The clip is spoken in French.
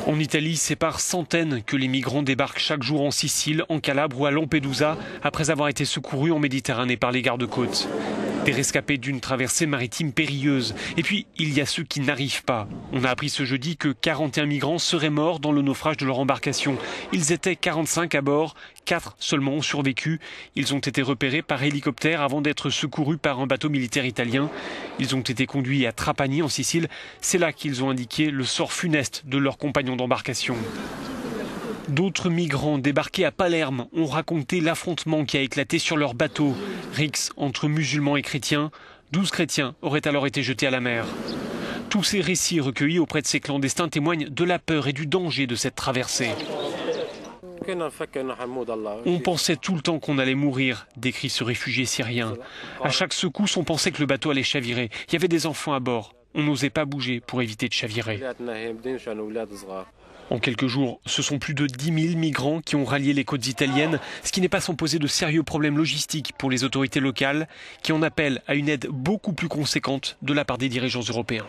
En Italie, c'est par centaines que les migrants débarquent chaque jour en Sicile, en Calabre ou à Lampedusa, après avoir été secourus en Méditerranée par les gardes-côtes. Des rescapés d'une traversée maritime périlleuse. Et puis, il y a ceux qui n'arrivent pas. On a appris ce jeudi que 41 migrants seraient morts dans le naufrage de leur embarcation. Ils étaient 45 à bord, 4 seulement ont survécu. Ils ont été repérés par hélicoptère avant d'être secourus par un bateau militaire italien. Ils ont été conduits à Trapani, en Sicile. C'est là qu'ils ont indiqué le sort funeste de leurs compagnons d'embarcation. D'autres migrants débarqués à Palerme ont raconté l'affrontement qui a éclaté sur leur bateau. Rixe entre musulmans et chrétiens. 12 chrétiens auraient alors été jetés à la mer. Tous ces récits recueillis auprès de ces clandestins témoignent de la peur et du danger de cette traversée. On pensait tout le temps qu'on allait mourir, décrit ce réfugié syrien. À chaque secousse, on pensait que le bateau allait chavirer. Il y avait des enfants à bord. On n'osait pas bouger pour éviter de chavirer. En quelques jours, ce sont plus de 10 000 migrants qui ont rallié les côtes italiennes, ce qui n'est pas sans poser de sérieux problèmes logistiques pour les autorités locales, qui en appellent à une aide beaucoup plus conséquente de la part des dirigeants européens.